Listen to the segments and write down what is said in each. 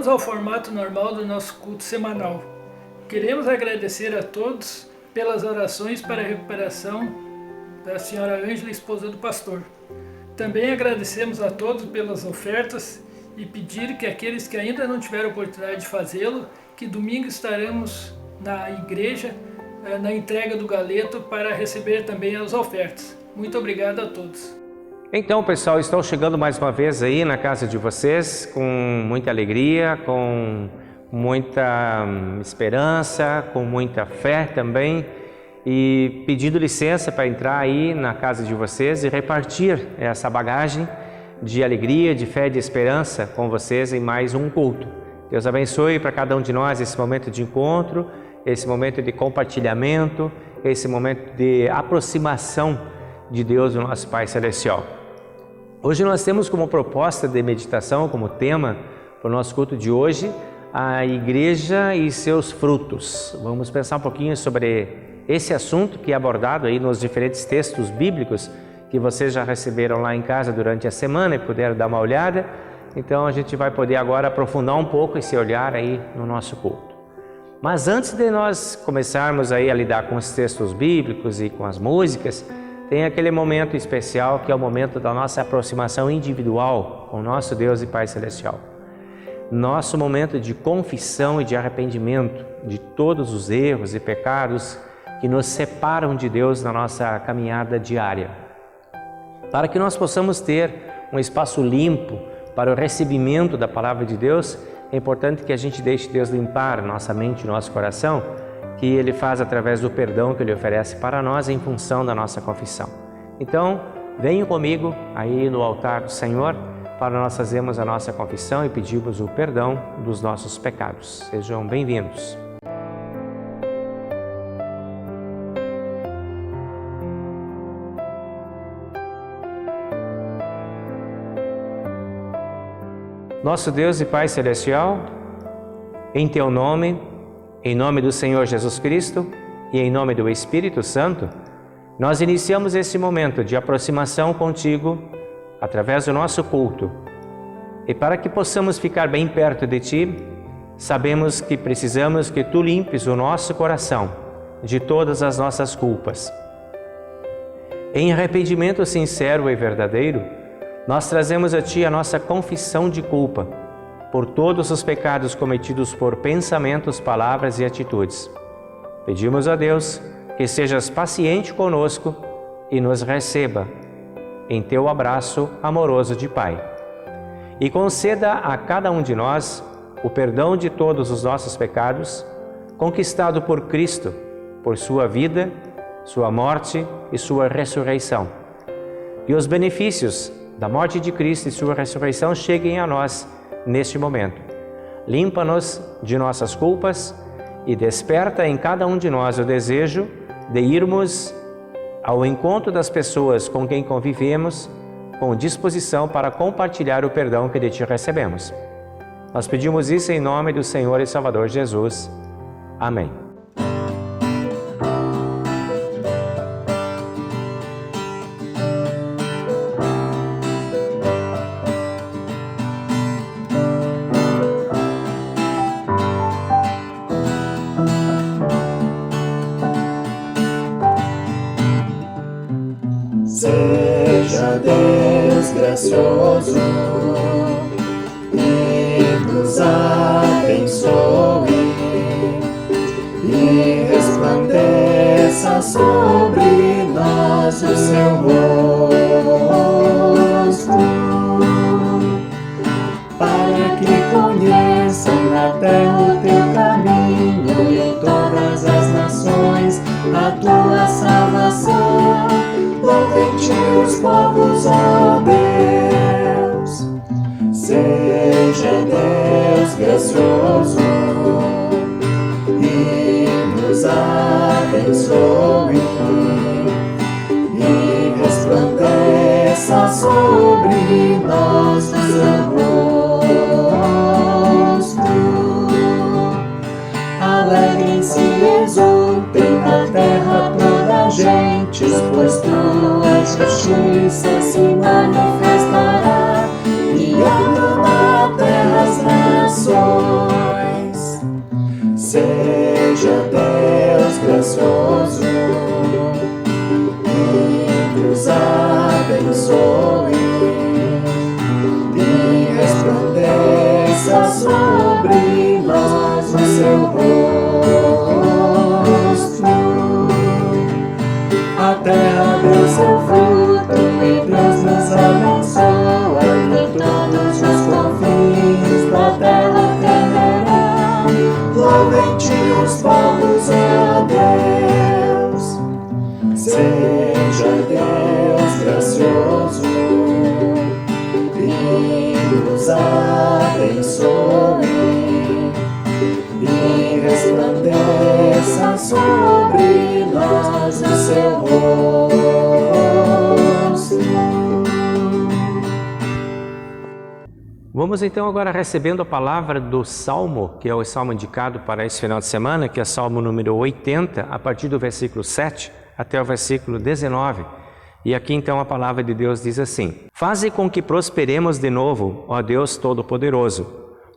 Voltamos ao formato normal do nosso culto semanal. Queremos agradecer a todos pelas orações para a recuperação da senhora Ângela, esposa do pastor. Também agradecemos a todos pelas ofertas e pedir que aqueles que ainda não tiveram oportunidade de fazê-lo, que domingo estaremos na igreja, na entrega do galeto, para receber também as ofertas. Muito obrigado a todos. Então, pessoal, estou chegando mais uma vez aí na casa de vocês com muita alegria, com muita esperança, com muita fé também, e pedindo licença para entrar aí na casa de vocês e repartir essa bagagem de alegria, de fé, de esperança com vocês em mais um culto. Deus abençoe para cada um de nós esse momento de encontro, esse momento de compartilhamento, esse momento de aproximação de Deus, o nosso Pai Celestial. Hoje nós temos como proposta de meditação, como tema para o nosso culto de hoje, a igreja e seus frutos. Vamos pensar um pouquinho sobre esse assunto que é abordado aí nos diferentes textos bíblicos que vocês já receberam lá em casa durante a semana e puderam dar uma olhada. Então a gente vai poder agora aprofundar um pouco esse olhar aí no nosso culto. Mas antes de nós começarmos aí a lidar com os textos bíblicos e com as músicas, tem aquele momento especial que é o momento da nossa aproximação individual com o nosso Deus e Pai Celestial. Nosso momento de confissão e de arrependimento de todos os erros e pecados que nos separam de Deus na nossa caminhada diária. Para que nós possamos ter um espaço limpo para o recebimento da Palavra de Deus, é importante que a gente deixe Deus limpar nossa mente e nosso coração, que Ele faz através do perdão que Ele oferece para nós em função da nossa confissão. Então, venham comigo aí no altar do Senhor para nós fazermos a nossa confissão e pedirmos o perdão dos nossos pecados. Sejam bem-vindos. Nosso Deus e Pai Celestial, em Teu nome, em nome do Senhor Jesus Cristo e em nome do Espírito Santo, nós iniciamos esse momento de aproximação contigo através do nosso culto. E para que possamos ficar bem perto de Ti, sabemos que precisamos que Tu limpes o nosso coração de todas as nossas culpas. Em arrependimento sincero e verdadeiro, nós trazemos a Ti a nossa confissão de culpa por todos os pecados cometidos por pensamentos, palavras e atitudes. Pedimos a Deus que sejas paciente conosco e nos receba em Teu abraço amoroso de Pai. E conceda a cada um de nós o perdão de todos os nossos pecados, conquistado por Cristo, por Sua vida, Sua morte e Sua ressurreição. E os benefícios da morte de Cristo e Sua ressurreição cheguem a nós neste momento. Limpa-nos de nossas culpas e desperta em cada um de nós o desejo de irmos ao encontro das pessoas com quem convivemos, com disposição para compartilhar o perdão que de Ti recebemos. Nós pedimos isso em nome do Senhor e Salvador Jesus. Amém. Seja Deus gracioso e nos abençoe e resplandeça sobre nós o seu rosto, para que conheçam na terra o teu caminho e em todas as nações a tua salvação. Louvem-te os povos, ó Deus. Seja Deus gracioso e nos abençoe e resplandeça sobre nós o seu rosto. Alegrem-se e exultem na terra toda a gente, pois tua justiça se manifestará, e na terra as nações. Seja Deus gracioso e nos abençoe e resplandeça sobre nós o seu rosto. A terra deu seu fruto e Deus nos abençoa, e todos os confins da terra temerão. Louvem-te os povos, ó Deus. Seja Deus gracioso e nos abençoe e resplandeça sobre nós o seu rosto. Vamos então agora recebendo a palavra do Salmo, que é o Salmo indicado para esse final de semana, que é Salmo número 80, a partir do versículo 7 até o versículo 19. E aqui então a palavra de Deus diz assim: Faze com que prosperemos de novo, ó Deus Todo-Poderoso.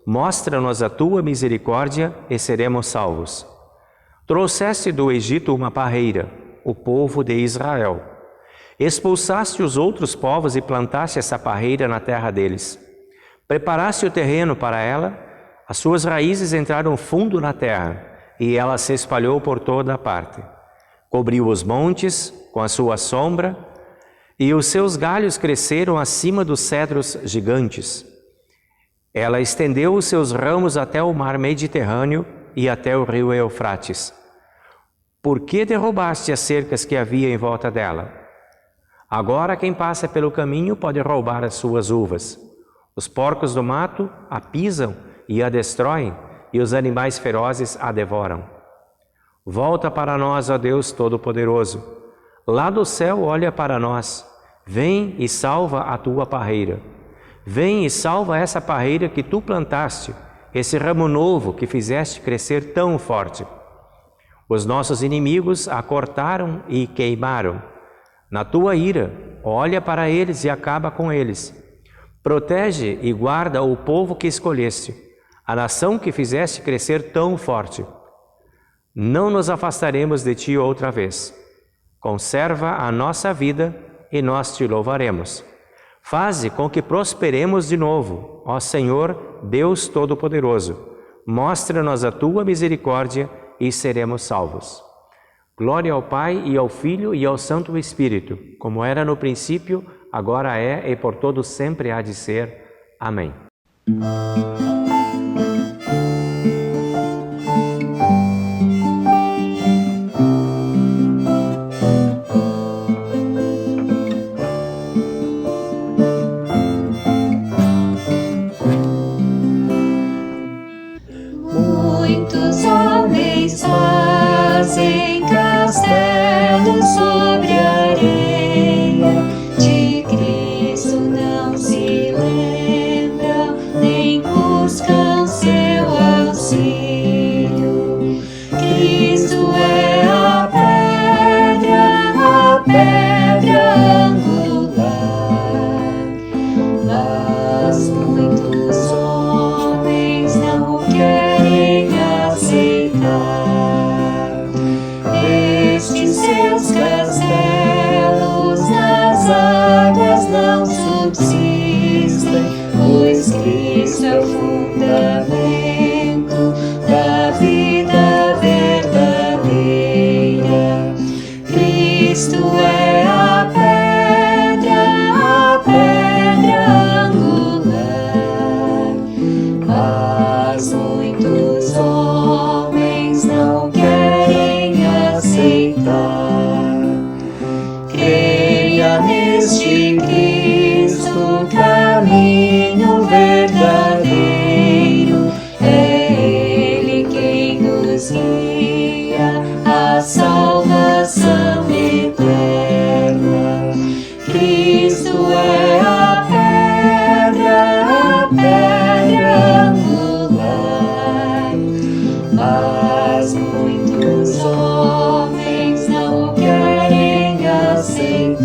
Mostra-nos a tua misericórdia e seremos salvos. Trouxeste do Egito uma parreira, o povo de Israel. Expulsaste os outros povos e plantaste essa parreira na terra deles. Preparaste o terreno para ela, as suas raízes entraram fundo na terra, e ela se espalhou por toda a parte. Cobriu os montes com a sua sombra, e os seus galhos cresceram acima dos cedros gigantes. Ela estendeu os seus ramos até o mar Mediterrâneo e até o rio Eufrates. Por que derrubaste as cercas que havia em volta dela? Agora quem passa pelo caminho pode roubar as suas uvas. Os porcos do mato a pisam e a destroem, e os animais ferozes a devoram. Volta para nós, ó Deus Todo-Poderoso. Lá do céu olha para nós. Vem e salva a tua parreira. Vem e salva essa parreira que tu plantaste, esse ramo novo que fizeste crescer tão forte. Os nossos inimigos a cortaram e queimaram. Na tua ira, olha para eles e acaba com eles. Protege e guarda o povo que escolheste, a nação que fizeste crescer tão forte. Não nos afastaremos de ti outra vez. Conserva a nossa vida e nós te louvaremos. Faze com que prosperemos de novo, ó Senhor, Deus Todo-Poderoso. Mostra-nos a tua misericórdia e seremos salvos. Glória ao Pai e ao Filho e ao Santo Espírito, como era no princípio, agora é e por todo sempre há de ser. Amém. Muitos homens fazem castelos sobre a areia, de Cristo não se lembram, nem buscam seu auxílio. Cristo é a pedra angular, mas muitos homens não querem aceitar. Estes seus castelos nas águas não subsistem, pois Cristo é o fundamento da vida verdadeira. Cristo é a pedra angular, mas muitos homens não querem aceitar. Creia neste Cristo, caminho verdadeiro, é Ele quem nos guia à salvação eterna. Cristo é a pedra angular, mas muitos homens não querem aceitar.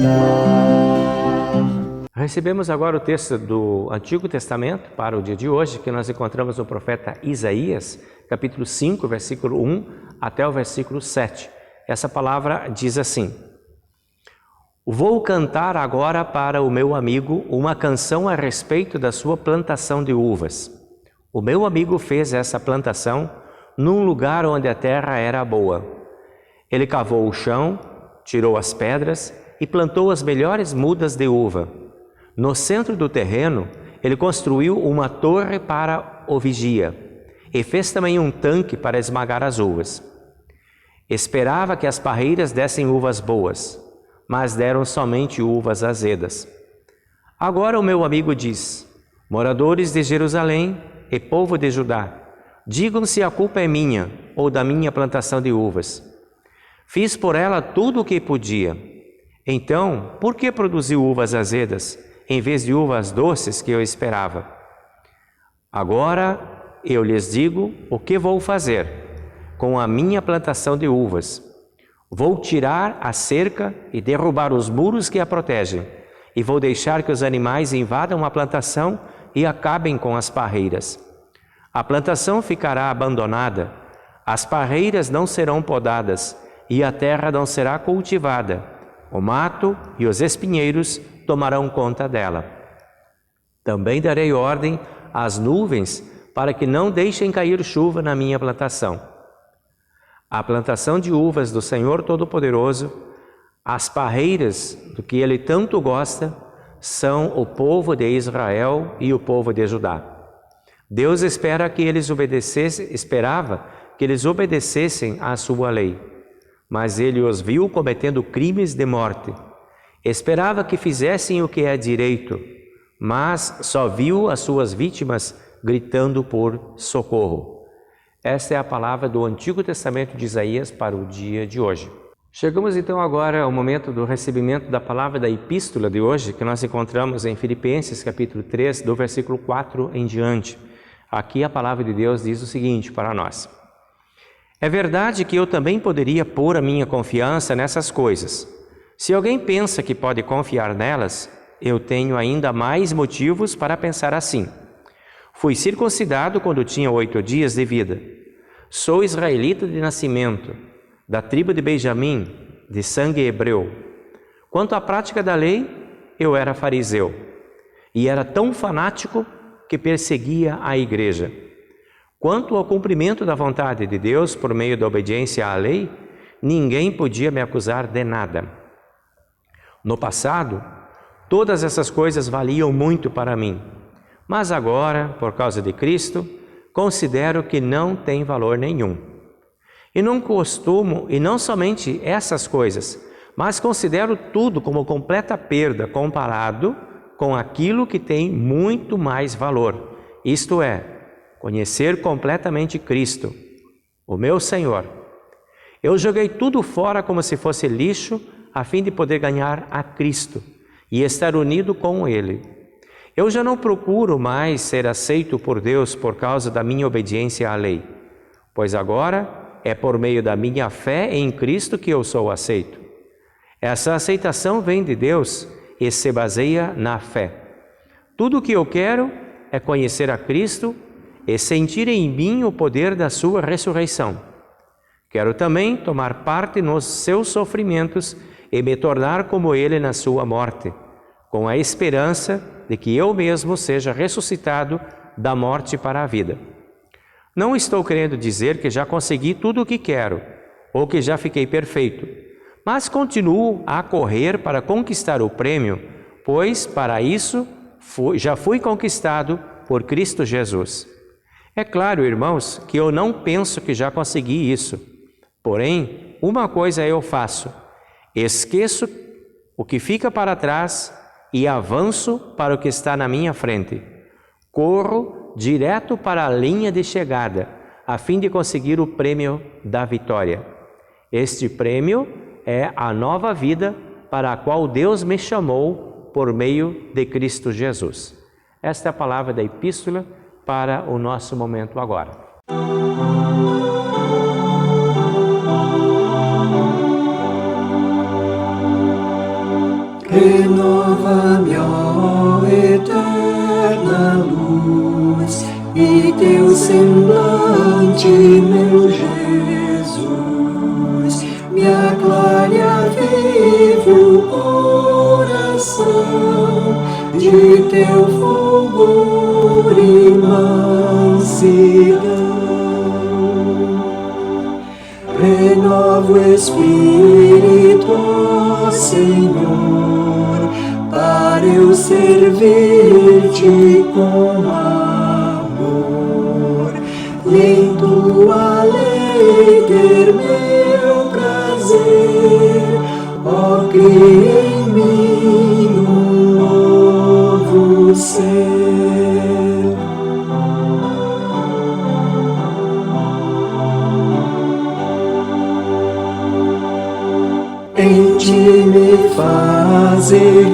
Recebemos agora o texto do Antigo Testamento para o dia de hoje, que nós encontramos no profeta Isaías, capítulo 5, versículo 1 até o versículo 7. Essa palavra diz assim: Vou cantar agora para o meu amigo uma canção a respeito da sua plantação de uvas. O meu amigo fez essa plantação num lugar onde a terra era boa. Ele cavou o chão, tirou as pedras e plantou as melhores mudas de uva. No centro do terreno, ele construiu uma torre para o vigia e fez também um tanque para esmagar as uvas. Esperava que as parreiras dessem uvas boas, mas deram somente uvas azedas. Agora o meu amigo diz: moradores de Jerusalém e povo de Judá, digam se a culpa é minha ou da minha plantação de uvas. Fiz por ela tudo o que podia. Então, por que produziu uvas azedas, em vez de uvas doces que eu esperava? Agora eu lhes digo o que vou fazer com a minha plantação de uvas. Vou tirar a cerca e derrubar os muros que a protegem, e vou deixar que os animais invadam a plantação e acabem com as parreiras. A plantação ficará abandonada, as parreiras não serão podadas, e a terra não será cultivada. O mato e os espinheiros tomarão conta dela. Também darei ordem às nuvens para que não deixem cair chuva na minha plantação. A plantação de uvas do Senhor Todo-Poderoso, as parreiras do que Ele tanto gosta, são o povo de Israel e o povo de Judá. Deus esperava que eles obedecessem à sua lei, mas Ele os viu cometendo crimes de morte. Esperava que fizessem o que é direito, mas só viu as suas vítimas gritando por socorro. Esta é a palavra do Antigo Testamento de Isaías para o dia de hoje. Chegamos então agora ao momento do recebimento da palavra da epístola de hoje, que nós encontramos em Filipenses capítulo 3, do versículo 4 em diante. Aqui a palavra de Deus diz o seguinte para nós: É verdade que eu também poderia pôr a minha confiança nessas coisas. Se alguém pensa que pode confiar nelas, eu tenho ainda mais motivos para pensar assim. Fui circuncidado quando tinha 8 dias de vida. Sou israelita de nascimento, da tribo de Benjamim, de sangue hebreu. Quanto à prática da lei, eu era fariseu, e era tão fanático que perseguia a igreja. Quanto ao cumprimento da vontade de Deus por meio da obediência à lei, ninguém podia me acusar de nada. No passado, todas essas coisas valiam muito para mim, mas agora, por causa de Cristo, considero que não tem valor nenhum. E não somente essas coisas, mas considero tudo como completa perda comparado com aquilo que tem muito mais valor, isto é, conhecer completamente Cristo, o meu Senhor. Eu joguei tudo fora como se fosse lixo, a fim de poder ganhar a Cristo e estar unido com Ele. Eu já não procuro mais ser aceito por Deus por causa da minha obediência à lei, pois agora é por meio da minha fé em Cristo que eu sou aceito. Essa aceitação vem de Deus e se baseia na fé. Tudo o que eu quero é conhecer a Cristo e sentir em mim o poder da sua ressurreição. Quero também tomar parte nos seus sofrimentos e me tornar como Ele na sua morte, com a esperança de que eu mesmo seja ressuscitado da morte para a vida. Não estou querendo dizer que já consegui tudo o que quero, ou que já fiquei perfeito, mas continuo a correr para conquistar o prêmio, pois para isso já fui conquistado por Cristo Jesus. É claro, irmãos, que eu não penso que já consegui isso. Porém, uma coisa eu faço: esqueço o que fica para trás e avanço para o que está na minha frente. Corro direto para a linha de chegada, a fim de conseguir o prêmio da vitória. Este prêmio é a nova vida para a qual Deus me chamou por meio de Cristo Jesus. Esta é a palavra da epístola para o nosso momento agora. Renova-me, ó ti, meu Jesus, me aclare a vivo coração de teu fulgor e mansidão. Renova o espírito, ó Senhor, para eu servir-te com amor. E em tua lei ter meu prazer, ó, cria em mim um novo ser. Em ti me fazer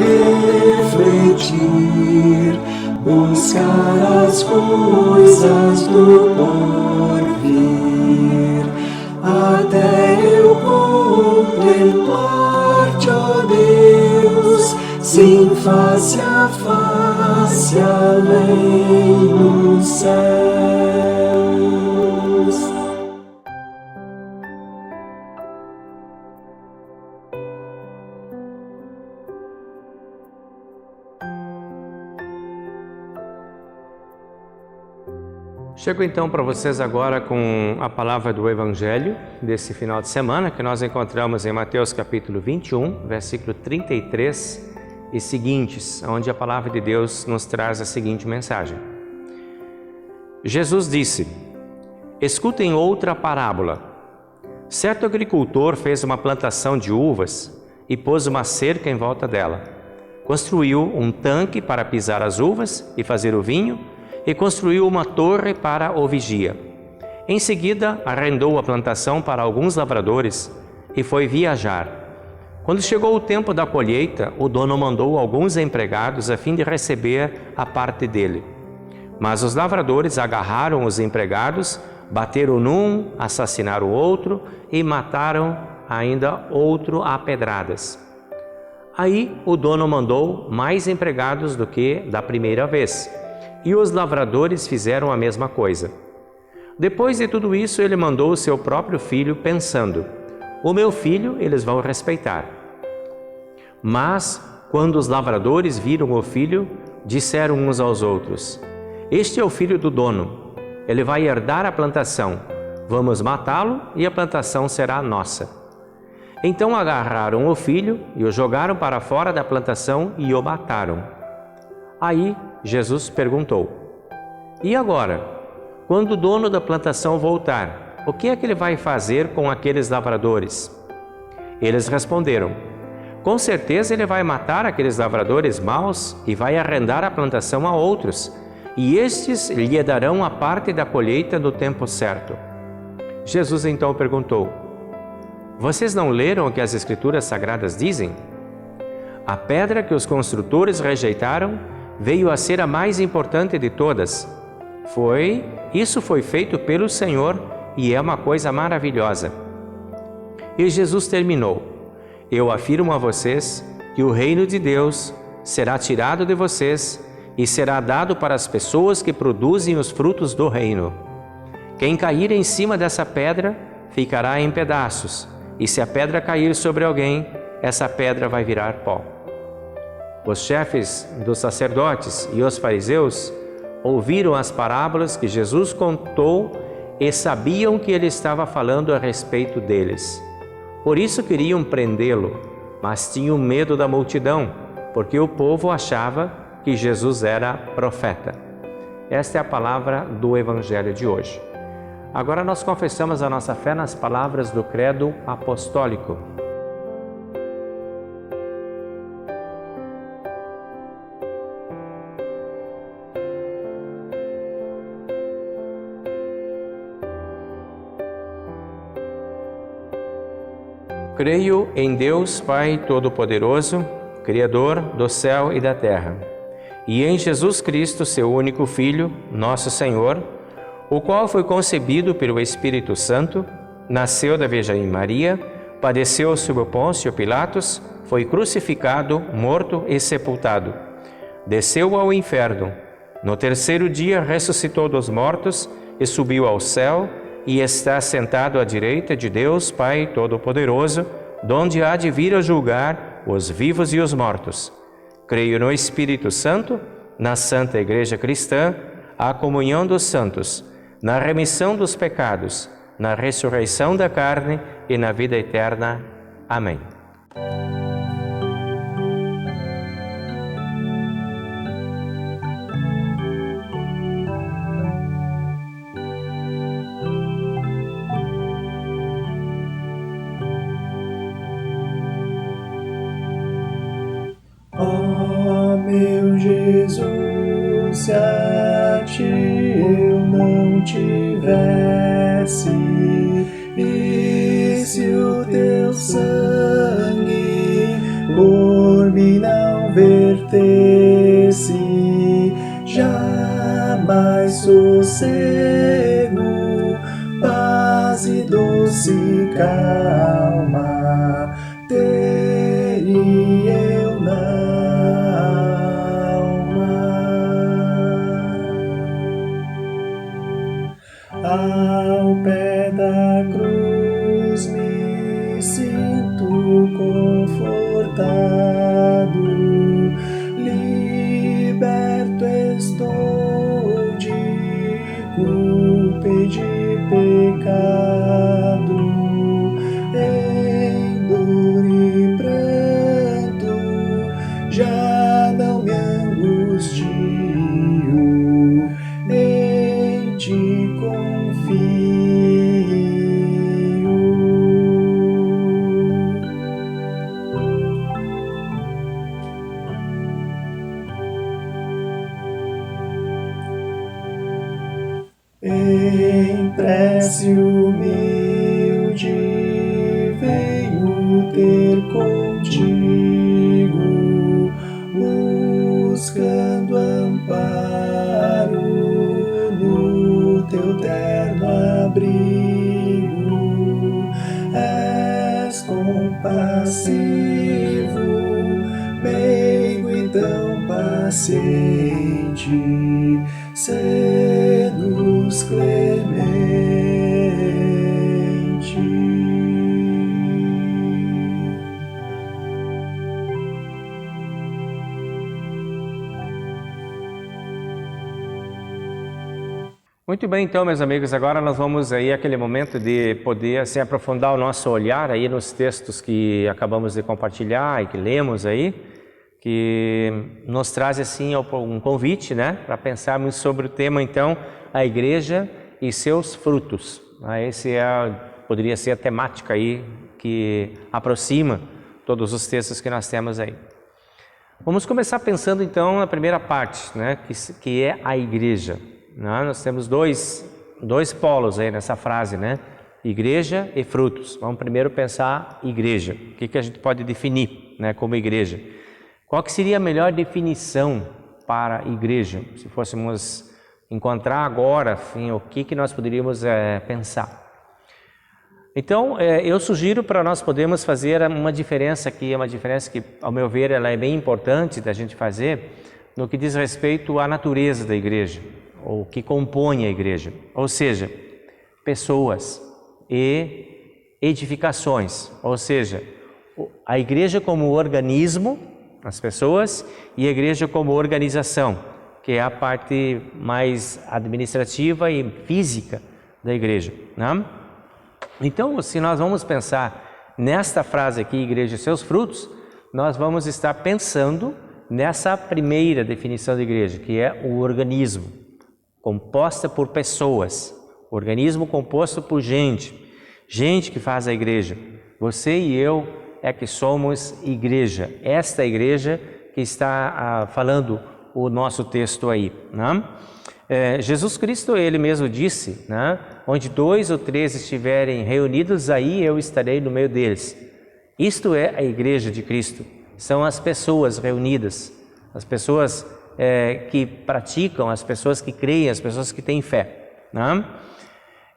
refletir, buscar as coisas do porvir, até eu contemplar-te, ó Deus, sim, face a face, além nos céus. Chego então para vocês agora com a palavra do Evangelho desse final de semana, que nós encontramos em Mateus capítulo 21, versículo 33 e seguintes, onde a palavra de Deus nos traz a seguinte mensagem. Jesus disse: escutem outra parábola. Certo agricultor fez uma plantação de uvas e pôs uma cerca em volta dela. Construiu um tanque para pisar as uvas e fazer o vinho, e construiu uma torre para o vigia. Em seguida, arrendou a plantação para alguns lavradores e foi viajar. Quando chegou o tempo da colheita, o dono mandou alguns empregados a fim de receber a parte dele. Mas os lavradores agarraram os empregados, bateram num, assassinaram o outro e mataram ainda outro a pedradas. Aí o dono mandou mais empregados do que da primeira vez, e os lavradores fizeram a mesma coisa. Depois de tudo isso, ele mandou o seu próprio filho, pensando: o meu filho eles vão respeitar. Mas, quando os lavradores viram o filho, disseram uns aos outros: este é o filho do dono, ele vai herdar a plantação, vamos matá-lo e a plantação será nossa. Então agarraram o filho e o jogaram para fora da plantação e o mataram. Aí Jesus perguntou: e agora, quando o dono da plantação voltar, o que é que ele vai fazer com aqueles lavradores? Eles responderam: com certeza ele vai matar aqueles lavradores maus e vai arrendar a plantação a outros, e estes lhe darão a parte da colheita no tempo certo. Jesus então perguntou: vocês não leram o que as Escrituras Sagradas dizem? A pedra que os construtores rejeitaram veio a ser a mais importante de todas. Isso foi feito pelo Senhor e é uma coisa maravilhosa. E Jesus terminou: eu afirmo a vocês que o reino de Deus será tirado de vocês e será dado para as pessoas que produzem os frutos do reino. Quem cair em cima dessa pedra ficará em pedaços, e se a pedra cair sobre alguém, essa pedra vai virar pó. Os chefes dos sacerdotes e os fariseus ouviram as parábolas que Jesus contou e sabiam que ele estava falando a respeito deles. Por isso queriam prendê-lo, mas tinham medo da multidão, porque o povo achava que Jesus era profeta. Esta é a palavra do Evangelho de hoje. Agora nós confessamos a nossa fé nas palavras do Credo Apostólico. Creio em Deus Pai Todo-Poderoso, Criador do céu e da terra, e em Jesus Cristo, seu único Filho, nosso Senhor, o qual foi concebido pelo Espírito Santo, nasceu da Virgem Maria, padeceu sob Pôncio Pilatos, foi crucificado, morto e sepultado. Desceu ao inferno. No terceiro dia ressuscitou dos mortos e subiu ao céu e está sentado à direita de Deus Pai Todo-Poderoso, donde há de vir a julgar os vivos e os mortos. Creio no Espírito Santo, na Santa Igreja Cristã, a comunhão dos santos, na remissão dos pecados, na ressurreição da carne e na vida eterna. Amém. Ó meu Jesus, se a ti eu não tivesse, e se o teu sangue por mim não vertesse, jamais sossego, paz e doce calma teria eu na alma. Ao pé da cruz me sinto confortado, liberto estou de culpa e de pecado. Em dor e pranto já não me angustio, em ti confio. Em prece humilde venho ter contigo, buscando amparo no teu terno abrigo. És compassivo, meigo e tão paciente, sê-nos clemente. Muito bem, então, meus amigos, agora nós vamos aí aquele momento de poder assim, aprofundar o nosso olhar aí nos textos que acabamos de compartilhar e que lemos aí, que nos traz assim um convite, né, para pensarmos sobre o tema, então, a igreja e seus frutos. Esse poderia ser a temática aí que aproxima todos os textos que nós temos aí. Vamos começar pensando então na primeira parte, né, que é a igreja. Nós temos dois polos aí nessa frase, né? Igreja e frutos. Vamos primeiro pensar igreja. O que a gente pode definir, né, como igreja? Qual que seria a melhor definição para igreja? Se fôssemos encontrar agora, assim, o que nós poderíamos pensar? Então, eu sugiro para nós podermos fazer uma diferença aqui, uma diferença que, ao meu ver, ela é bem importante da gente fazer no que diz respeito à natureza da igreja, ou que compõe a igreja, ou seja, pessoas e edificações, ou seja, a igreja como organismo, as pessoas, e a igreja como organização, que é a parte mais administrativa e física da igreja, né? Então, se nós vamos pensar nesta frase aqui, igreja e seus frutos, nós vamos estar pensando nessa primeira definição de igreja, que é o organismo, composta por pessoas, organismo composto por gente que faz a igreja. Você e eu é que somos igreja, esta igreja que está falando o nosso texto aí, né? Jesus Cristo, Ele mesmo disse, né? Onde 2 ou 3 estiverem reunidos, aí eu estarei no meio deles. Isto é a igreja de Cristo, são as pessoas reunidas, as pessoas que praticam, as pessoas que creem, as pessoas que têm fé, né?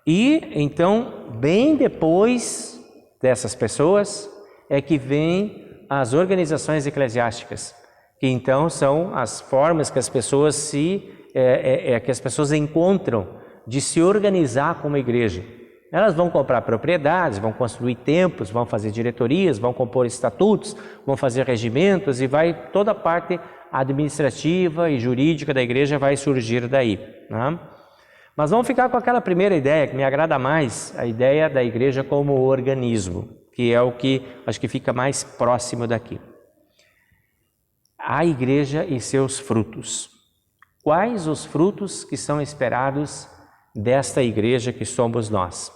E então, bem depois dessas pessoas, é que vêm as organizações eclesiásticas, que então são as formas que as pessoas que as pessoas encontram de se organizar como igreja. Elas vão comprar propriedades, vão construir templos, vão fazer diretorias, vão compor estatutos, vão fazer regimentos e toda a parte administrativa e jurídica da igreja vai surgir daí, né? Mas vamos ficar com aquela primeira ideia que me agrada mais, a ideia da igreja como organismo, que é o que acho que fica mais próximo daqui. A igreja e seus frutos. Quais os frutos que são esperados desta igreja que somos nós?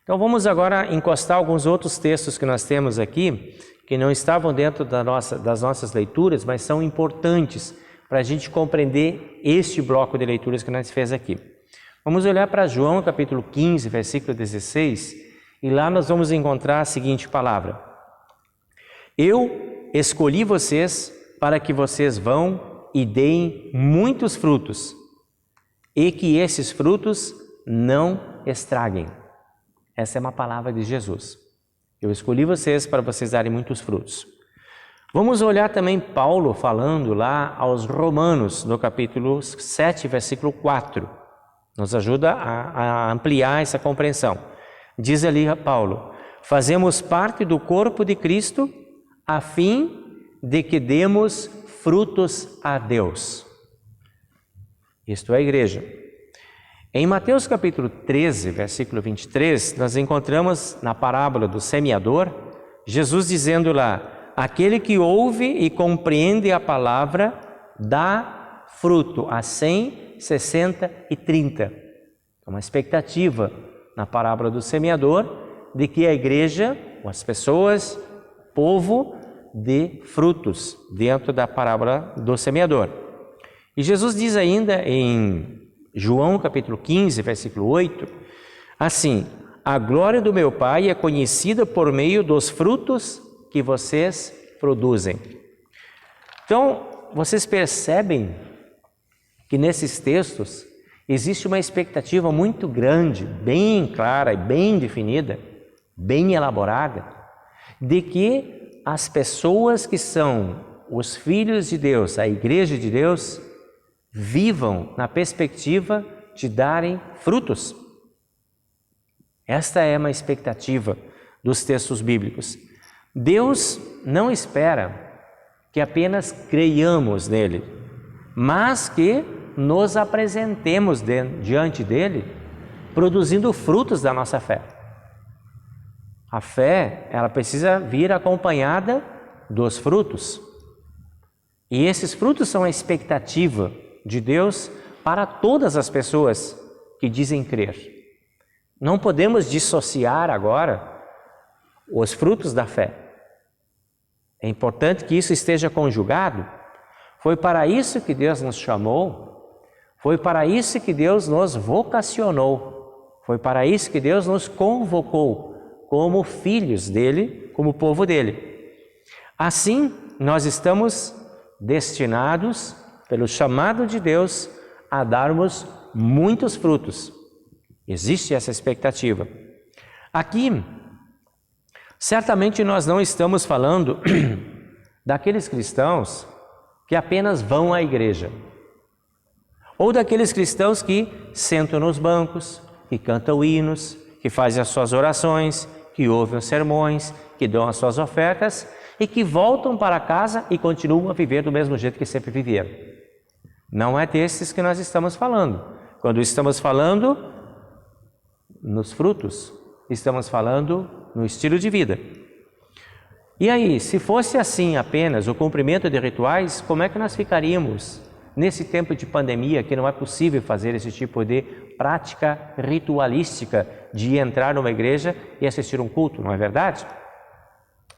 Então vamos agora encostar alguns outros textos que nós temos aqui, que não estavam dentro das nossas leituras, mas são importantes para a gente compreender este bloco de leituras que nós fez aqui. Vamos olhar para João capítulo 15, versículo 16, e lá nós vamos encontrar a seguinte palavra: Eu escolhi vocês para que vocês vão e deem muitos frutos, e que esses frutos não estraguem. Essa é uma palavra de Jesus. Eu escolhi vocês para vocês darem muitos frutos. Vamos olhar também Paulo falando lá aos Romanos, no capítulo 7, versículo 4. Nos ajuda a ampliar essa compreensão. Diz ali Paulo: fazemos parte do corpo de Cristo a fim de que demos frutos a Deus. Isto é a igreja. Em Mateus capítulo 13, versículo 23, nós encontramos na parábola do semeador, Jesus dizendo lá: aquele que ouve e compreende a palavra dá fruto a 100, 60 e 30. Uma expectativa na parábola do semeador de que a igreja, as pessoas, o povo, dê frutos dentro da parábola do semeador. E Jesus diz ainda em João capítulo 15, versículo 8, assim: a glória do meu Pai é conhecida por meio dos frutos que vocês produzem. Então, vocês percebem que nesses textos existe uma expectativa muito grande, bem clara e bem definida, bem elaborada, de que as pessoas que são os filhos de Deus, a igreja de Deus, vivam na perspectiva de darem frutos. Esta é uma expectativa dos textos bíblicos. Deus não espera que apenas creiamos nele, mas que nos apresentemos diante dele, produzindo frutos da nossa fé. A fé, ela precisa vir acompanhada dos frutos. E esses frutos são a expectativa de Deus para todas as pessoas que dizem crer. Não podemos dissociar agora os frutos da fé. É importante que isso esteja conjugado. Foi para isso que Deus nos chamou, foi para isso que Deus nos vocacionou, foi para isso que Deus nos convocou como filhos dele, como povo dele. Assim, nós estamos destinados, pelo chamado de Deus, a darmos muitos frutos. Existe essa expectativa. Aqui, certamente nós não estamos falando daqueles cristãos que apenas vão à igreja, ou daqueles cristãos que sentam nos bancos, que cantam hinos, que fazem as suas orações, que ouvem os sermões, que dão as suas ofertas e que voltam para casa e continuam a viver do mesmo jeito que sempre viveram. Não é desses que nós estamos falando. Quando estamos falando nos frutos, estamos falando no estilo de vida. E aí, se fosse assim apenas o cumprimento de rituais, como é que nós ficaríamos nesse tempo de pandemia que não é possível fazer esse tipo de prática ritualística de entrar numa igreja e assistir um culto, não é verdade?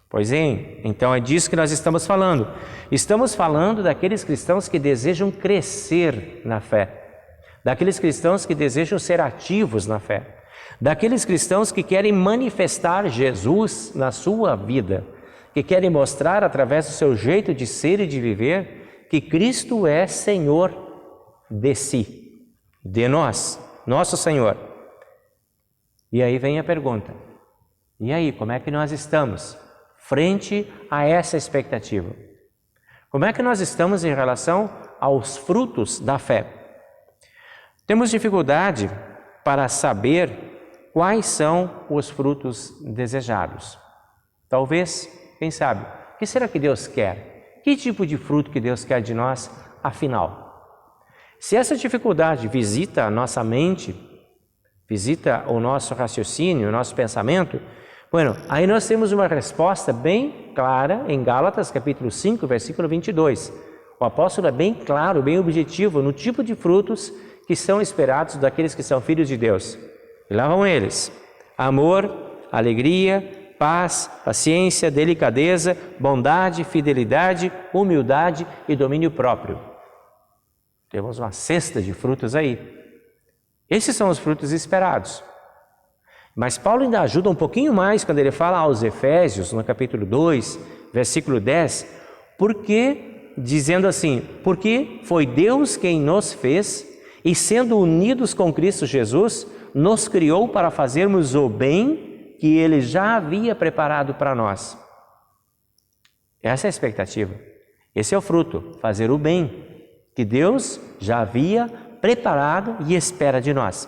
Pois é, então é disso que nós estamos falando. Estamos falando daqueles cristãos que desejam crescer na fé, daqueles cristãos que desejam ser ativos na fé, daqueles cristãos que querem manifestar Jesus na sua vida, que querem mostrar através do seu jeito de ser e de viver que Cristo é Senhor de si, de nós, nosso Senhor. E aí vem a pergunta: e aí, como é que nós estamos frente a essa expectativa? Como é que nós estamos em relação aos frutos da fé? Temos dificuldade para saber quais são os frutos desejados. Talvez, quem sabe, o que será que Deus quer? Que tipo de fruto que Deus quer de nós, afinal? Se essa dificuldade visita a nossa mente, visita o nosso raciocínio, o nosso pensamento, aí nós temos uma resposta bem clara em Gálatas, capítulo 5, versículo 22. O apóstolo é bem claro, bem objetivo no tipo de frutos que são esperados daqueles que são filhos de Deus. E lá vão eles: amor, alegria, paz, paciência, delicadeza, bondade, fidelidade, humildade e domínio próprio. Temos uma cesta de frutos aí. Esses são os frutos esperados. Mas Paulo ainda ajuda um pouquinho mais quando ele fala aos Efésios, no capítulo 2, versículo 10, dizendo assim: porque foi Deus quem nos fez e, sendo unidos com Cristo Jesus, nos criou para fazermos o bem que Ele já havia preparado para nós. Essa é a expectativa. Esse é o fruto, fazer o bem que Deus já havia preparado e espera de nós.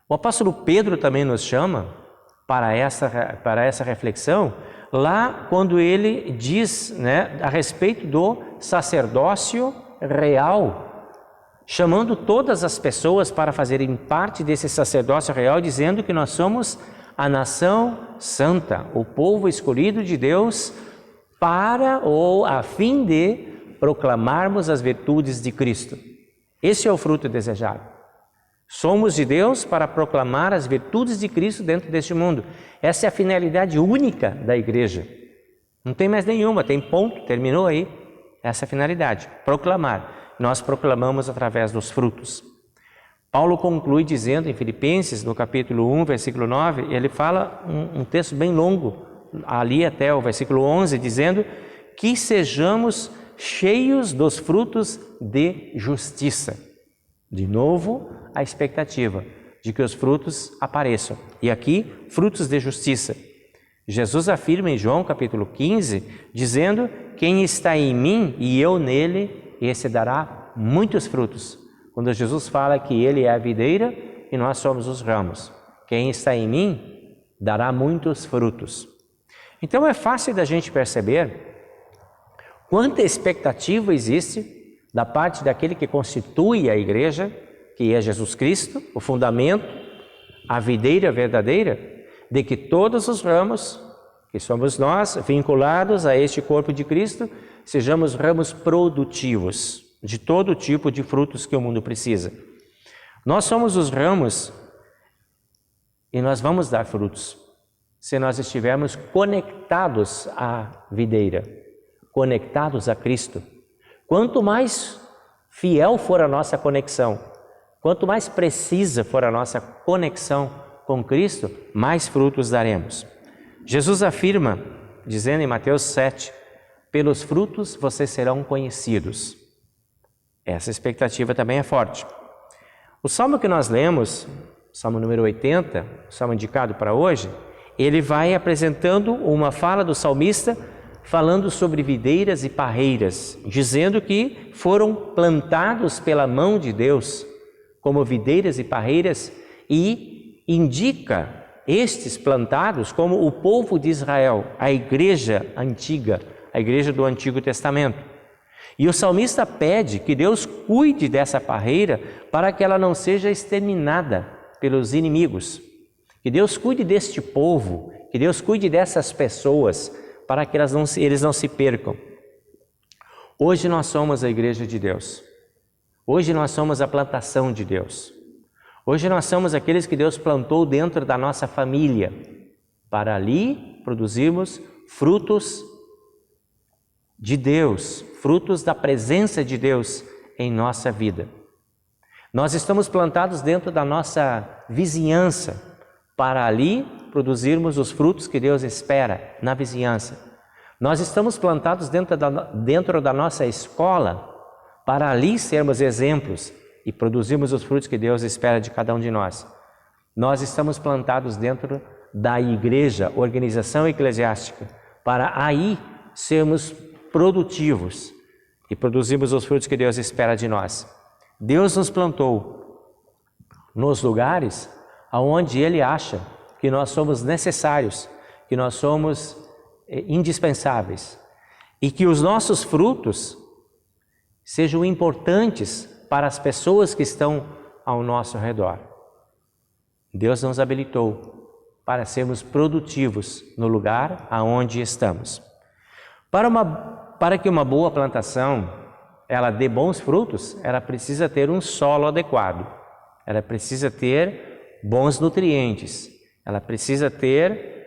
O apóstolo Pedro também nos chama para essa reflexão, lá quando ele diz, a respeito do sacerdócio real, chamando todas as pessoas para fazerem parte desse sacerdócio real, dizendo que nós somos a nação santa, o povo escolhido de Deus a fim de proclamarmos as virtudes de Cristo. Esse é o fruto desejado. Somos de Deus para proclamar as virtudes de Cristo dentro deste mundo. Essa é a finalidade única da igreja. Não tem mais nenhuma, tem ponto, terminou aí. Essa é a finalidade, proclamar. Nós proclamamos através dos frutos. Paulo conclui dizendo em Filipenses, no capítulo 1, versículo 9, ele fala um texto bem longo, ali até o versículo 11, dizendo que sejamos cheios dos frutos de justiça. De novo, a expectativa de que os frutos apareçam. E aqui, frutos de justiça. Jesus afirma em João capítulo 15, dizendo: quem está em mim e eu nele, esse dará muitos frutos. Quando Jesus fala que Ele é a videira e nós somos os ramos. Quem está em mim dará muitos frutos. Então é fácil da gente perceber quanta expectativa existe da parte daquele que constitui a igreja, que é Jesus Cristo, o fundamento, a videira verdadeira, de que todos os ramos, que somos nós, vinculados a este corpo de Cristo, sejamos ramos produtivos, de todo tipo de frutos que o mundo precisa. Nós somos os ramos e nós vamos dar frutos, se nós estivermos conectados à videira, conectados a Cristo. Quanto mais fiel for a nossa conexão, quanto mais precisa for a nossa conexão com Cristo, mais frutos daremos. Jesus afirma, dizendo em Mateus 7, pelos frutos vocês serão conhecidos. Essa expectativa também é forte. O salmo que nós lemos, salmo número 80, o salmo indicado para hoje, ele vai apresentando uma fala do salmista falando sobre videiras e parreiras, dizendo que foram plantados pela mão de Deus como videiras e parreiras, e indica estes plantados como o povo de Israel, a igreja antiga, a igreja do Antigo Testamento. E o salmista pede que Deus cuide dessa parreira para que ela não seja exterminada pelos inimigos. Que Deus cuide deste povo, que Deus cuide dessas pessoas, para que eles não se percam. Hoje nós somos a igreja de Deus. Hoje nós somos a plantação de Deus. Hoje nós somos aqueles que Deus plantou dentro da nossa família, para ali produzirmos frutos de Deus, frutos da presença de Deus em nossa vida. Nós estamos plantados dentro da nossa vizinhança, para ali produzirmos os frutos que Deus espera na vizinhança. Nós estamos plantados dentro da nossa escola, para ali sermos exemplos e produzirmos os frutos que Deus espera de cada um de nós. Nós estamos plantados dentro da igreja, organização eclesiástica, para aí sermos produtivos e produzirmos os frutos que Deus espera de nós. Deus nos plantou nos lugares aonde Ele acha que nós somos necessários, que nós somos indispensáveis e que os nossos frutos sejam importantes para as pessoas que estão ao nosso redor. Deus nos habilitou para sermos produtivos no lugar aonde estamos. Para que uma boa plantação ela dê bons frutos, ela precisa ter um solo adequado, ela precisa ter bons nutrientes, ela precisa ter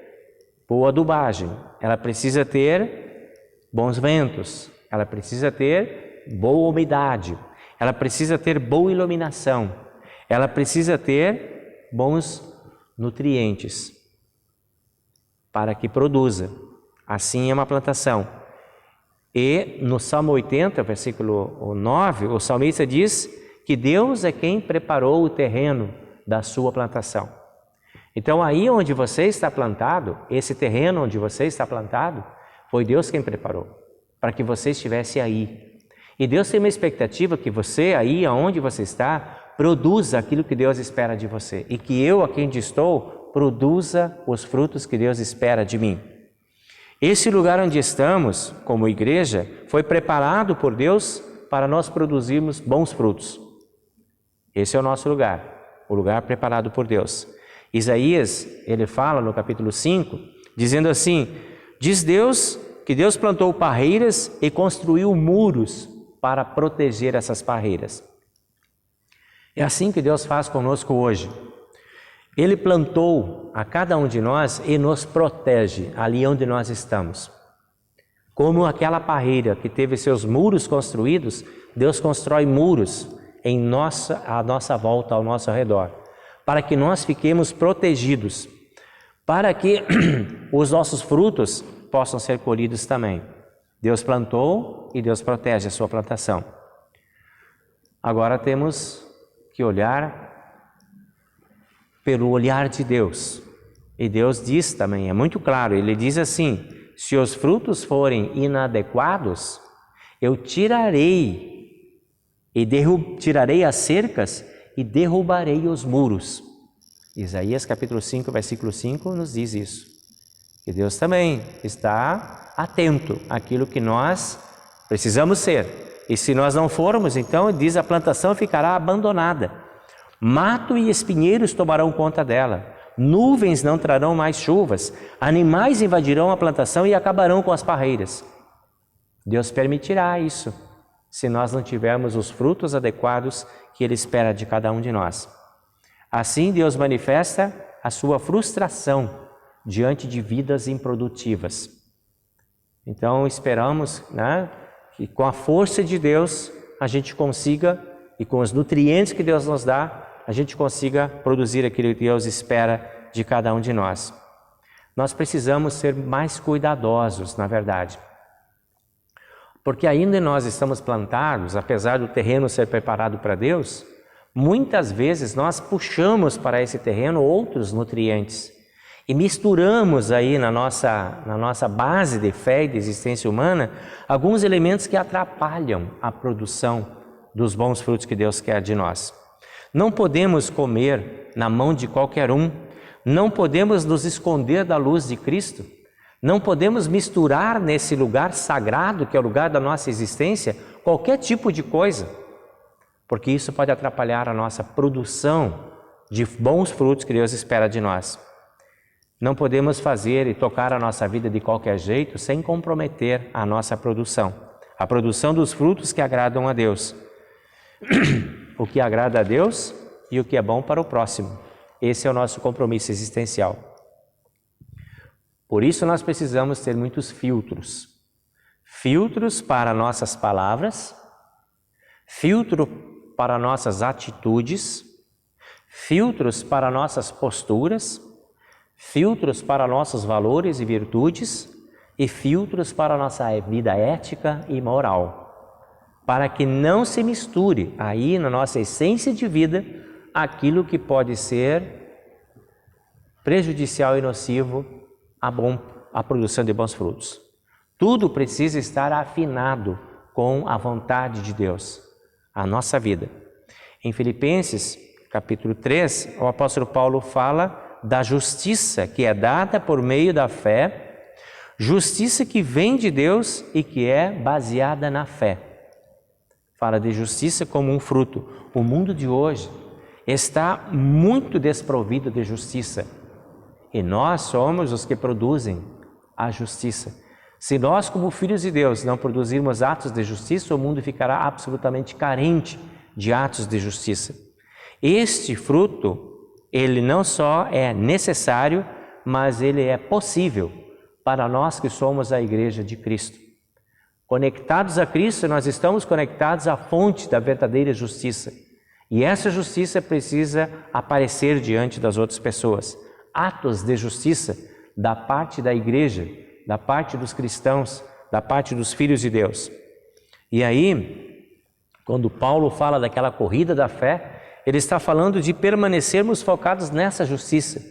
boa adubagem, ela precisa ter bons ventos, ela precisa ter boa umidade, ela precisa ter boa iluminação, ela precisa ter bons nutrientes para que produza. Assim é uma plantação. E no Salmo 80, versículo 9, o salmista diz que Deus é quem preparou o terreno da sua plantação. Então aí onde você está plantado, esse terreno onde você está plantado, foi Deus quem preparou, para que você estivesse aí. E Deus tem uma expectativa que você aí, aonde você está, produza aquilo que Deus espera de você. E que eu, aqui onde estou, produza os frutos que Deus espera de mim. Esse lugar onde estamos, como igreja, foi preparado por Deus para nós produzirmos bons frutos. Esse é o nosso lugar, o lugar preparado por Deus. Isaías, ele fala no capítulo 5, dizendo assim: diz Deus que Deus plantou parreiras e construiu muros para proteger essas parreiras. É assim que Deus faz conosco hoje. Ele plantou a cada um de nós e nos protege ali onde nós estamos. Como aquela parreira que teve seus muros construídos, Deus constrói muros à nossa volta, ao nosso redor, para que nós fiquemos protegidos, para que os nossos frutos possam ser colhidos também. Deus plantou e Deus protege a sua plantação. Agora temos que olhar pelo olhar de Deus. E Deus diz também, é muito claro, Ele diz assim: se os frutos forem inadequados, eu tirarei as cercas e derrubarei os muros. Isaías capítulo 5, versículo 5 nos diz isso. Que Deus também está atento àquilo que nós precisamos ser. E se nós não formos, então, diz, a plantação ficará abandonada. Mato e espinheiros tomarão conta dela. Nuvens não trarão mais chuvas. Animais invadirão a plantação e acabarão com as parreiras. Deus permitirá isso, se nós não tivermos os frutos adequados que Ele espera de cada um de nós. Assim, Deus manifesta a sua frustração diante de vidas improdutivas. Então, esperamos, que com a força de Deus a gente consiga, e com os nutrientes que Deus nos dá, a gente consiga produzir aquilo que Deus espera de cada um de nós. Nós precisamos ser mais cuidadosos, na verdade. Porque ainda nós estamos plantados, apesar do terreno ser preparado para Deus, muitas vezes nós puxamos para esse terreno outros nutrientes e misturamos aí na nossa base de fé e de existência humana alguns elementos que atrapalham a produção dos bons frutos que Deus quer de nós. Não podemos comer na mão de qualquer um, não podemos nos esconder da luz de Cristo, não podemos misturar nesse lugar sagrado, que é o lugar da nossa existência, qualquer tipo de coisa, porque isso pode atrapalhar a nossa produção de bons frutos que Deus espera de nós. Não podemos fazer e tocar a nossa vida de qualquer jeito sem comprometer a nossa produção, a produção dos frutos que agradam a Deus. O que agrada a Deus e o que é bom para o próximo. Esse é o nosso compromisso existencial. Por isso nós precisamos ter muitos filtros. Filtros para nossas palavras, filtro para nossas atitudes, filtros para nossas posturas, filtros para nossos valores e virtudes e filtros para nossa vida ética e moral, para que não se misture aí na nossa essência de vida aquilo que pode ser prejudicial e nocivo à produção de bons frutos. Tudo precisa estar afinado com a vontade de Deus, a nossa vida. Em Filipenses, capítulo 3, o apóstolo Paulo fala da justiça que é dada por meio da fé, justiça que vem de Deus e que é baseada na fé. Fala de justiça como um fruto. O mundo de hoje está muito desprovido de justiça e nós somos os que produzem a justiça. Se nós, como filhos de Deus, não produzirmos atos de justiça, o mundo ficará absolutamente carente de atos de justiça. Este fruto, ele não só é necessário, mas ele é possível para nós que somos a Igreja de Cristo. Conectados a Cristo, nós estamos conectados à fonte da verdadeira justiça. E essa justiça precisa aparecer diante das outras pessoas. Atos de justiça da parte da Igreja, da parte dos cristãos, da parte dos filhos de Deus. E aí, quando Paulo fala daquela corrida da fé, ele está falando de permanecermos focados nessa justiça,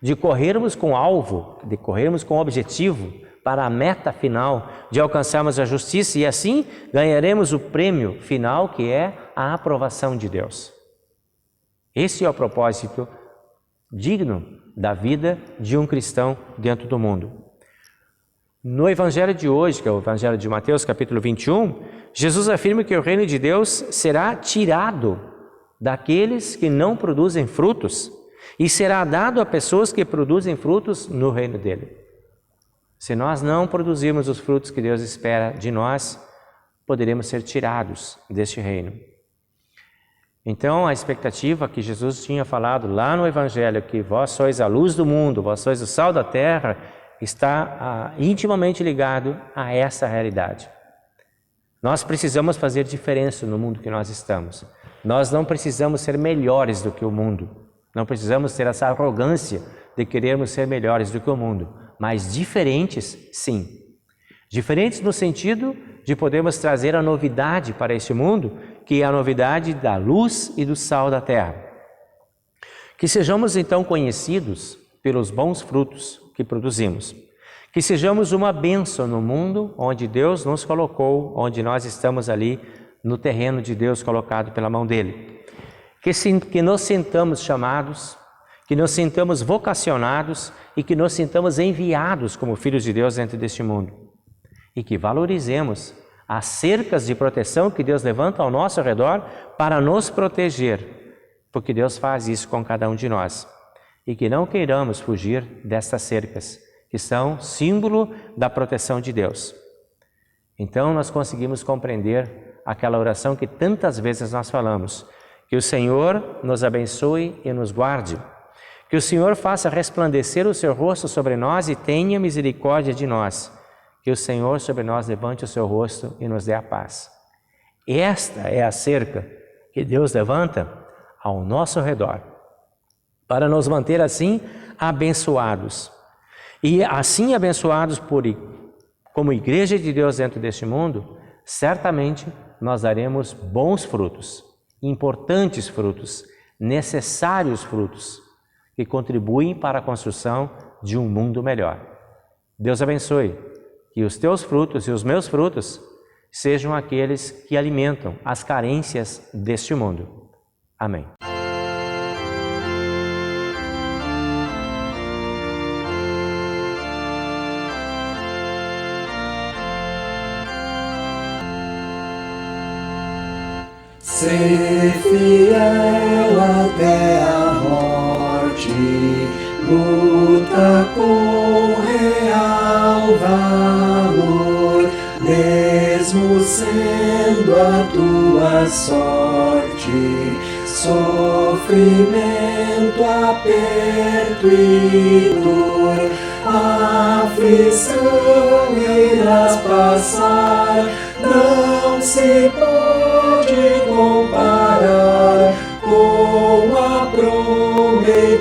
de corrermos com alvo, de corrermos com objetivo para a meta final, de alcançarmos a justiça e assim ganharemos o prêmio final, que é a aprovação de Deus. Esse é o propósito digno da vida de um cristão dentro do mundo. No Evangelho de hoje, que é o Evangelho de Mateus, capítulo 21, Jesus afirma que o reino de Deus será tirado daqueles que não produzem frutos e será dado a pessoas que produzem frutos no reino dele. Se nós não produzirmos os frutos que Deus espera de nós, poderemos ser tirados deste reino. Então, a expectativa que Jesus tinha falado lá no Evangelho, que vós sois a luz do mundo, vós sois o sal da terra, está intimamente ligado a essa realidade. Nós precisamos fazer diferença no mundo que nós estamos. Nós não precisamos ser melhores do que o mundo. Não precisamos ter essa arrogância de querermos ser melhores do que o mundo. Mas diferentes, sim. Diferentes no sentido de podermos trazer a novidade para este mundo, que é a novidade da luz e do sal da terra. Que sejamos então conhecidos pelos bons frutos que produzimos. Que sejamos uma bênção no mundo onde Deus nos colocou, onde nós estamos ali no terreno de Deus colocado pela mão dele. Que nos sintamos chamados, que nos sintamos vocacionados e que nos sintamos enviados como filhos de Deus dentro deste mundo. E que valorizemos as cercas de proteção que Deus levanta ao nosso redor para nos proteger, porque Deus faz isso com cada um de nós. E que não queiramos fugir dessas cercas, que são símbolo da proteção de Deus. Então nós conseguimos compreender aquela oração que tantas vezes nós falamos, que o Senhor nos abençoe e nos guarde, que o Senhor faça resplandecer o seu rosto sobre nós e tenha misericórdia de nós, que o Senhor sobre nós levante o seu rosto e nos dê a paz. Esta é a cerca que Deus levanta ao nosso redor, para nos manter assim abençoados. E assim abençoados como igreja de Deus dentro deste mundo, certamente nós daremos bons frutos, importantes frutos, necessários frutos, que contribuem para a construção de um mundo melhor. Deus abençoe, que os teus frutos e os meus frutos sejam aqueles que alimentam as carências deste mundo. Amém. Ser fiel até a morte, luta com real valor, mesmo sendo a tua sorte, sofrimento, aperto e dor, aflição irás passar, não se pode comparar com a prometida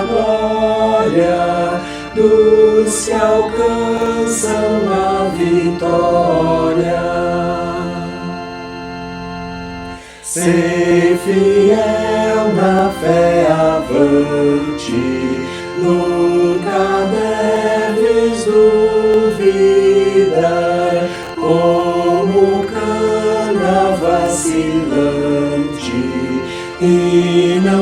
glória dos que alcançam a vitória. Ser fiel na fé avante, nunca deves duvidar, como cana vacilante, e não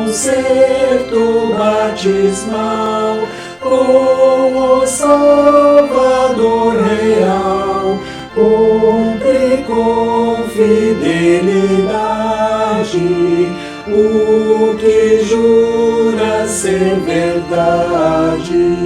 concerto batismal com o Salvador real, cumpre com fidelidade o que jura ser verdade.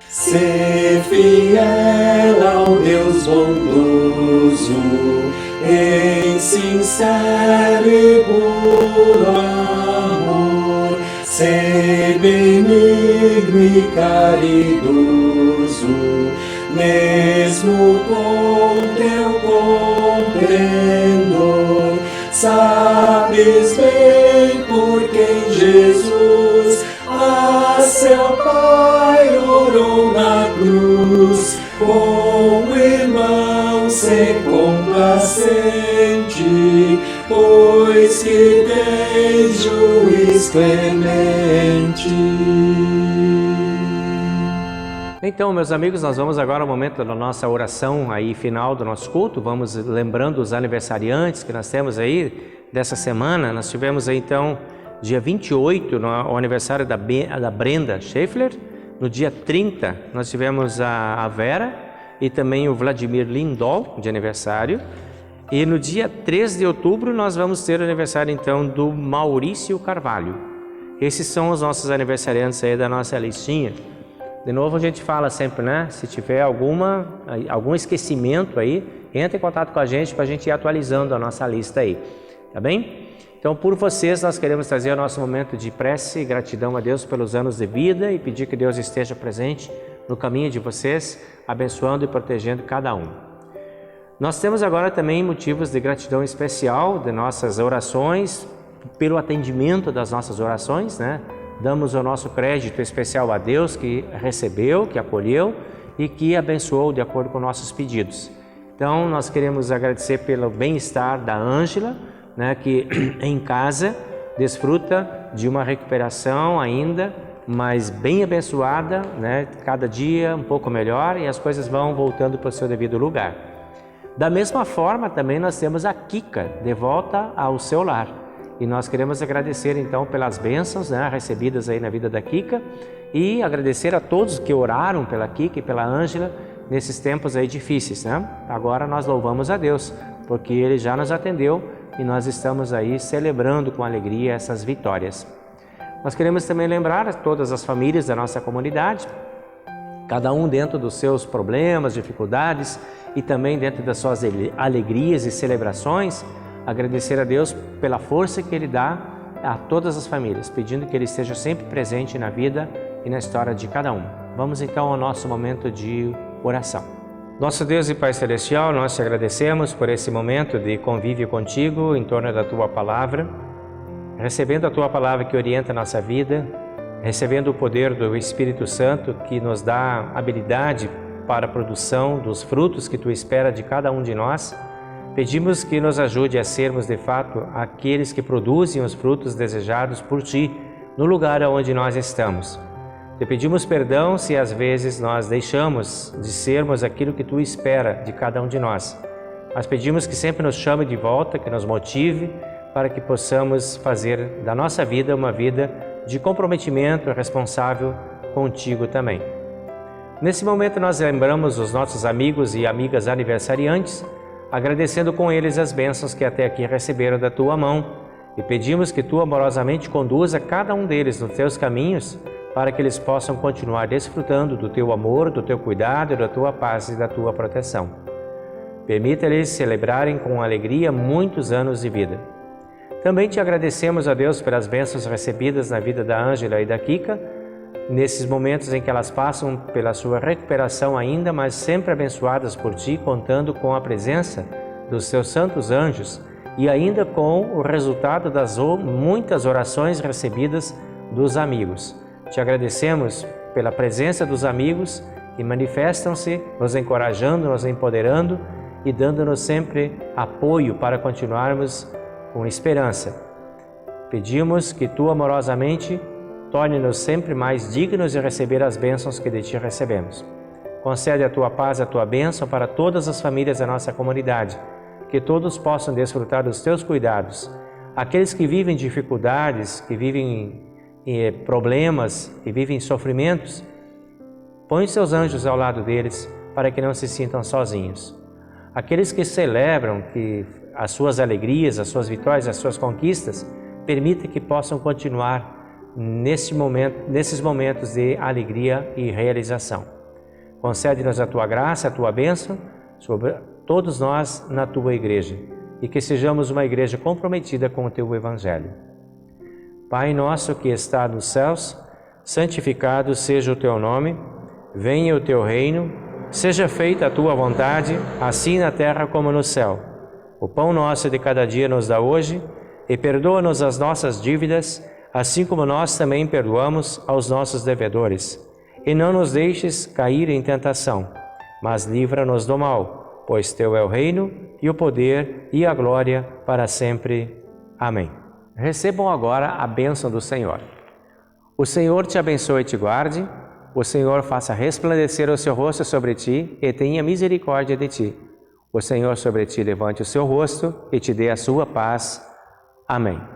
Ser fiel ao Deus bondoso, em sincero e puro amor, ser benigno e caridoso, mesmo com teu compreendor. Sabes bem por quem Jesus a seu Pai orou na cruz, com o irmão ser complacente, pois que tens juiz clemente. Então, meus amigos, nós vamos agora ao momento da nossa oração aí final do nosso culto. Vamos lembrando os aniversariantes que nós temos aí dessa semana. Nós tivemos aí então dia 28, o aniversário da Brenda Schaeffler. No dia 30, nós tivemos a Vera e também o Vladimir Lindol, de aniversário. E no dia 3 de outubro, nós vamos ter o aniversário, então, do Maurício Carvalho. Esses são os nossos aniversariantes aí da nossa listinha. De novo, a gente fala sempre, né? Se tiver algum esquecimento aí, entre em contato com a gente para a gente ir atualizando a nossa lista aí, tá bem? Então, por vocês, nós queremos trazer o nosso momento de prece e gratidão a Deus pelos anos de vida e pedir que Deus esteja presente no caminho de vocês, abençoando e protegendo cada um. Nós temos agora também motivos de gratidão especial de nossas orações, pelo atendimento das nossas orações, né? Damos o nosso crédito especial a Deus que recebeu, que acolheu e que abençoou de acordo com nossos pedidos. Então, nós queremos agradecer pelo bem-estar da Ângela, né, que em casa desfruta de uma recuperação ainda, mas bem abençoada, né, cada dia um pouco melhor e as coisas vão voltando para o seu devido lugar. Da mesma forma, também nós temos a Kika de volta ao seu lar. E nós queremos agradecer então pelas bênçãos, né, recebidas aí na vida da Kika e agradecer a todos que oraram pela Kika e pela Ângela nesses tempos aí difíceis, né? Agora nós louvamos a Deus, porque Ele já nos atendeu e nós estamos aí celebrando com alegria essas vitórias. Nós queremos também lembrar a todas as famílias da nossa comunidade, cada um dentro dos seus problemas, dificuldades e também dentro das suas alegrias e celebrações, agradecer a Deus pela força que Ele dá a todas as famílias, pedindo que Ele esteja sempre presente na vida e na história de cada um. Vamos então ao nosso momento de oração. Nosso Deus e Pai Celestial, nós te agradecemos por esse momento de convívio contigo em torno da Tua Palavra, recebendo a Tua Palavra que orienta a nossa vida, recebendo o poder do Espírito Santo que nos dá habilidade para a produção dos frutos que Tu espera de cada um de nós. Pedimos que nos ajude a sermos de fato aqueles que produzem os frutos desejados por Ti no lugar onde nós estamos. Te pedimos perdão se às vezes nós deixamos de sermos aquilo que Tu espera de cada um de nós. Mas pedimos que sempre nos chame de volta, que nos motive para que possamos fazer da nossa vida uma vida de comprometimento responsável contigo também. Nesse momento nós lembramos os nossos amigos e amigas aniversariantes, agradecendo com eles as bênçãos que até aqui receberam da Tua mão e pedimos que Tu amorosamente conduza cada um deles nos Teus caminhos para que eles possam continuar desfrutando do Teu amor, do Teu cuidado, da Tua paz e da Tua proteção. Permita-lhes celebrarem com alegria muitos anos de vida. Também Te agradecemos, a Deus, pelas bênçãos recebidas na vida da Ângela e da Kika, nesses momentos em que elas passam pela sua recuperação ainda, mas sempre abençoadas por Ti, contando com a presença dos Teus santos anjos e ainda com o resultado das muitas orações recebidas dos amigos. Te agradecemos pela presença dos amigos e manifestam-se, nos encorajando, nos empoderando e dando-nos sempre apoio para continuarmos com esperança. Pedimos que Tu, amorosamente, torne-nos sempre mais dignos de receber as bênçãos que de Ti recebemos. Concede a Tua paz, a Tua bênção para todas as famílias da nossa comunidade, que todos possam desfrutar dos Teus cuidados. Aqueles que vivem dificuldades, que vivem problemas, que vivem sofrimentos, põe Seus anjos ao lado deles para que não se sintam sozinhos. Aqueles que celebram as suas alegrias, as suas vitórias, as suas conquistas, permita que possam continuar nesses momentos de alegria e realização. Concede-nos a Tua graça, a Tua bênção sobre todos nós na Tua Igreja e que sejamos uma igreja comprometida com o Teu Evangelho. Pai nosso que está nos céus, santificado seja o Teu nome, venha o Teu reino, seja feita a Tua vontade, assim na terra como no céu. O pão nosso de cada dia nos dá hoje e perdoa-nos as nossas dívidas, assim como nós também perdoamos aos nossos devedores. E não nos deixes cair em tentação, mas livra-nos do mal, pois Teu é o reino e o poder e a glória para sempre. Amém. Recebam agora a bênção do Senhor. O Senhor te abençoe e te guarde. O Senhor faça resplandecer o seu rosto sobre ti e tenha misericórdia de ti. O Senhor sobre ti levante o seu rosto e te dê a sua paz. Amém.